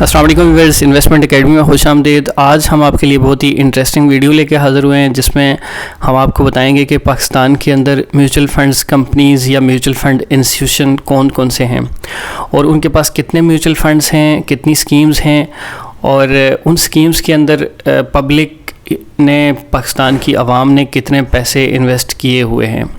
अस्सलाम वालेकुम viewers, investment academy में खुशामदीद। आज हम आपके लिए बहुत ही इंटरेस्टिंग वीडियो लेके हाज़िर हुए हैं, जिसमें हम आपको बताएंगे कि पाकिस्तान के अंदर म्यूचुअल फंड्स कंपनीज़ या म्यूचुअल फ़ंड इंस्टीट्यूशन कौन कौन से हैं और उनके पास कितने म्यूचुअल फ़ंड्स हैं, कितनी स्कीम्स हैं और उन स्कीम्स के अंदर पब्लिक ने, पाकिस्तान की आवाम ने कितने पैसे इन्वेस्ट किए हुए हैं।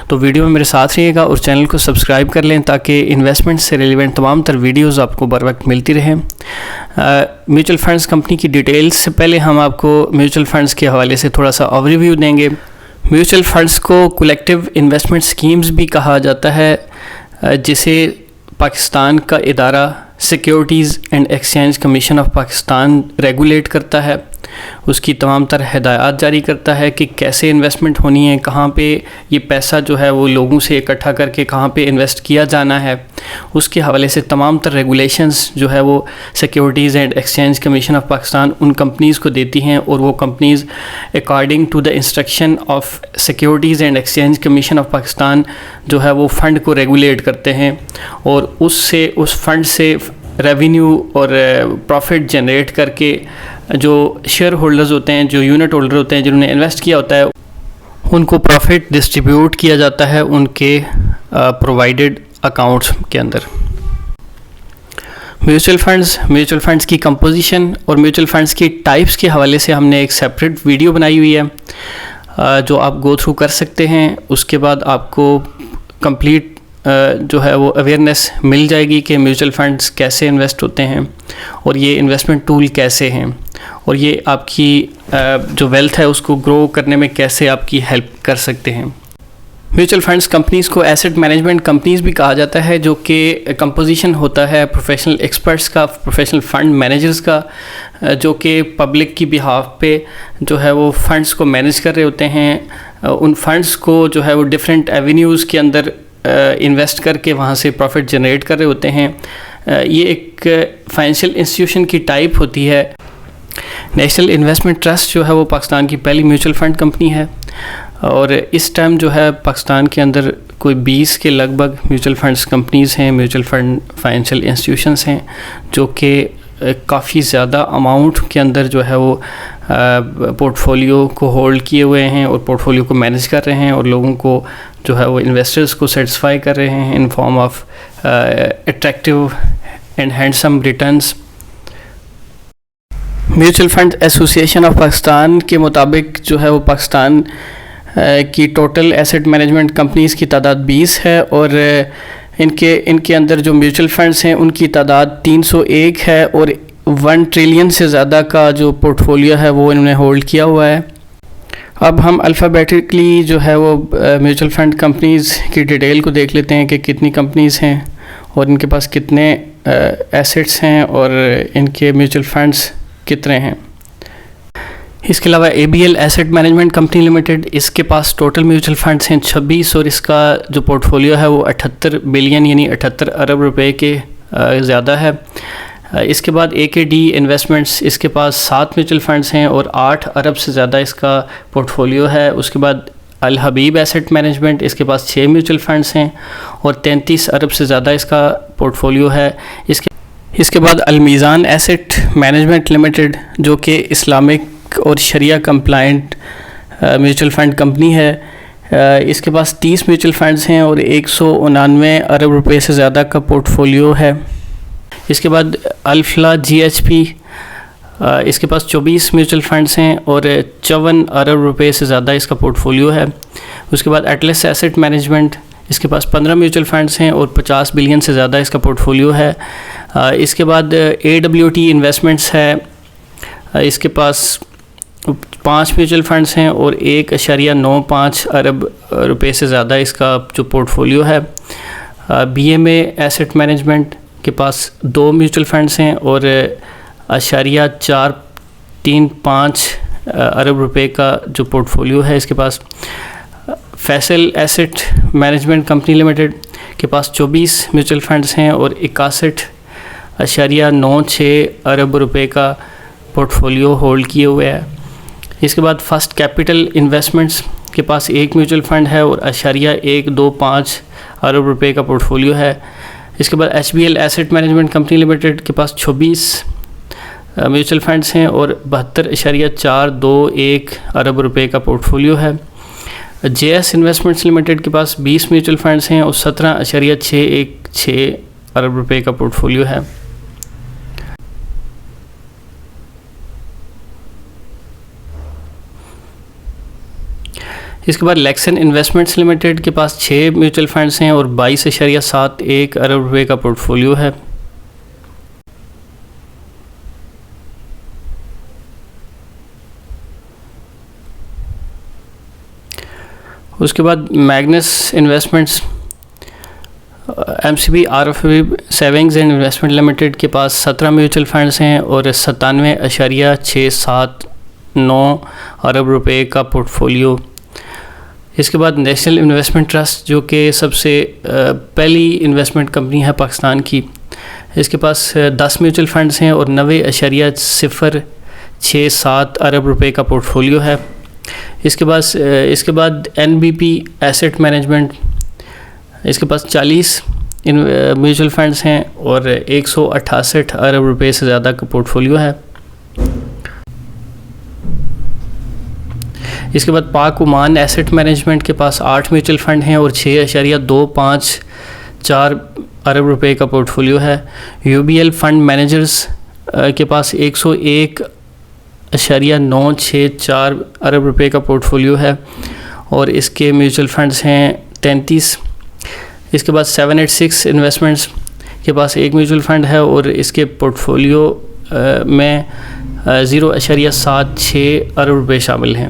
तो वीडियो में मेरे साथ रहिएगा और चैनल को सब्सक्राइब कर लें ताकि इन्वेस्टमेंट से रिलेवेंट तमाम तर वीडियोज़ आपको बर वक्त मिलती रहें। म्यूचुअल फ़ंड्स कंपनी की डिटेल्स से पहले हम आपको म्यूचुअल फ़ंड्स के हवाले से थोड़ा सा ओवरव्यू देंगे। म्यूचुअल फ़ंड्स को कलेक्टिव इन्वेस्टमेंट स्कीम्स भी कहा जाता है, जिसे पाकिस्तान का इदारा securities and exchange commission of Pakistan regulate करता है। उसकी तमाम तर हिदायत जारी करता है कि कैसे इन्वेस्टमेंट होनी है, कहाँ पे ये पैसा जो है वो लोगों से इकट्ठा करके कहाँ पे इन्वेस्ट किया जाना है। उसके हवाले से तमाम तर रेगुलेशंस जो है वो securities and exchange commission of Pakistan उन कंपनीज़ को देती हैं और वो companies according to the instruction of securities and exchange commission of Pakistan जो है वो फ़ंड को रेगुलेट करते हैं और उससे उस फंड से रेवेन्यू और प्रॉफिट जनरेट करके जो शेयर होल्डर्स होते हैं, जो यूनिट होल्डर होते हैं, जिन्होंने इन्वेस्ट किया होता है, उनको प्रॉफिट डिस्ट्रीब्यूट किया जाता है उनके प्रोवाइडेड अकाउंट्स के अंदर। म्यूचुअल फंड्स की कंपोजिशन और म्यूचुअल फंड्स की टाइप्स के हवाले से हमने एक सेपरेट वीडियो बनाई हुई है जो आप गो थ्रू कर सकते हैं। उसके बाद आपको कंप्लीट जो है वो अवेयरनेस मिल जाएगी कि म्यूचुअल फंड्स कैसे इन्वेस्ट होते हैं और ये इन्वेस्टमेंट टूल कैसे हैं और ये आपकी जो वेल्थ है उसको ग्रो करने में कैसे आपकी हेल्प कर सकते हैं। म्यूचुअल फंड्स कंपनीज़ को एसेट मैनेजमेंट कंपनीज़ भी कहा जाता है, जो कि कंपोजिशन होता है प्रोफेशनल एक्सपर्ट्स का, प्रोफेशनल फ़ंड मैनेजर्स का, जो कि पब्लिक की बिहाफ पे जो है वो फ़ंड्स को मैनेज कर रहे होते हैं। उन फंड्स को जो है वो डिफरेंट एवेन्यूज़ के अंदर इन्वेस्ट करके वहाँ से प्रॉफिट जनरेट कर रहे होते हैं। ये एक फाइनेंशियल इंस्टीट्यूशन की टाइप होती है। नेशनल इन्वेस्टमेंट ट्रस्ट जो है वो पाकिस्तान की पहली म्यूचुअल फ़ंड कंपनी है और इस टाइम जो है पाकिस्तान के अंदर कोई 20 के लगभग म्यूचुअल फंड्स कंपनीज़ हैं, म्यूचुअल फ़ंड फाइनेंशियल इंस्टीट्यूशंस हैं, जो कि काफ़ी ज़्यादा अमाउंट के अंदर जो है वो पोर्टफोलियो को होल्ड किए हुए हैं और पोर्टफोलियो को मैनेज कर रहे हैं और लोगों को जो है वो इन्वेस्टर्स को सेटिस्फाई कर रहे हैं in form of attractive and handsome returns. Mutual fund association of Pakistan के मुताबिक जो है वो पाकिस्तान की टोटल एसेट मैनेजमेंट कंपनीज़ की तादाद 20 है और इनके अंदर जो म्यूचुअल फंड्स हैं उनकी तादाद 301 है और 1 ट्रिलियन से ज़्यादा का जो पोर्टफोलियो है वो इन्होंने होल्ड किया हुआ है। अब हम अल्फ़ाबेटिकली जो है वो म्यूचुअल फ़ंड कंपनीज़ की डिटेल को देख लेते हैं कि कितनी कंपनीज़ हैं और इनके पास कितने एसेट्स हैं और इनके म्यूचुअल फंड्स कितने हैं। इसके अलावा ABL asset management company limited, इसके पास टोटल म्यूचुअल फंड्स हैं 26 और इसका जो पोर्टफोलियो है वो 78 बिलियन यानी 78 अरब रुपए के ज़्यादा है। इसके बाद AKD इन्वेस्टमेंट्स, इसके पास 7 म्यूचुअल फंड्स हैं और 8 अरब से ज़्यादा इसका पोर्टफोलियो है। उसके बाद अल हबीब एसेट मैनेजमेंट, इसके पास 6 म्यूचुअल फंड्स हैं और 33 अरब से ज़्यादा इसका पोर्टफोलियो है। इसके बाद अल मीज़ान एसेट मैनेजमेंट लिमिटेड, जो कि इस्लामिक और शरिया कंप्लाइंट म्यूचुअल फ़ंड कंपनी है, इसके पास 30 म्यूचुअल फंड्स हैं और 199 अरब रुपए से ज़्यादा का पोर्टफोलियो है। इसके बाद अल्फला GHP, इसके पास 24 म्यूचुअल फंड्स हैं और 54 अरब रुपए से ज़्यादा इसका पोर्टफोलियो है। उसके बाद एटलस एसेट मैनेजमेंट, इसके पास 15 म्यूचुअल फंड्स हैं और 50 बिलियन से ज़्यादा इसका पोर्टफोलियो है। इसके बाद AWT इन्वेस्टमेंट्स है, इसके पास 5 म्यूचुअल फंड्स हैं और 1.95 अरब रुपए से ज़्यादा इसका जो पोर्टफोलियो है। BMA एसेट मैनेजमेंट के पास 2 म्यूचुअल फंड्स हैं और 435 अरब रुपए का जो पोर्टफोलियो है इसके पास। Faysal asset management company limited के पास 24 म्यूचुअल फंड्स हैं और 61.96 अरब रुपए का पोर्टफोलियो होल्ड किए हुए है। इसके बाद फर्स्ट कैपिटल इन्वेस्टमेंट्स के पास 1 म्यूचुअल फ़ंड है और 1.125 अरब रुपए का पोर्टफोलियो है। इसके बाद HBL asset management company limited के पास 26 म्यूचुअल फंड्स हैं और 72.421 अरब रुपए का पोर्टफोलियो है। JS इन्वेस्टमेंट्स लिमिटेड के पास 20 म्यूचुअल फंड्स हैं और 17.616 अरब रुपए का पोर्टफोलियो है। इसके बाद लेक्सन इन्वेस्टमेंट्स लिमिटेड के पास 6 म्यूचुअल फंड्स हैं और 22.71 अरब रुपए का पोर्टफोलियो है। उसके बाद Magnus investments MCB RFB savings and investment limited के पास 17 म्यूचुअल फंड्स हैं और 97.679 अरब रुपए का पोर्टफोलियो। इसके बाद नेशनल इन्वेस्टमेंट ट्रस्ट जो कि सबसे पहली इन्वेस्टमेंट कंपनी है पाकिस्तान की, इसके पास 10 म्यूचुअल फंड्स हैं और 90.067 अरब रुपए का पोर्टफोलियो है। इसके बाद NBP एसेट मैनेजमेंट, इसके पास 40 म्यूचुअल फंड्स हैं और 168 अरब रुपए से ज़्यादा का पोर्टफोलियो है। इसके बाद पाक ओमान एसेट मैनेजमेंट के पास 8 म्यूचुअल फंड हैं और 6.254 अरब रुपए का पोर्टफोलियो है। UBL फंड मैनेजर्स के पास 101.964 अरब रुपए का पोर्टफोलियो है और इसके म्यूचुअल फंड्स हैं 33। इसके बाद 786 इन्वेस्टमेंट्स के पास 1 म्यूचुअल फंड है और इसके पोर्टफोलियो में 0.76 अरब रुपए शामिल हैं।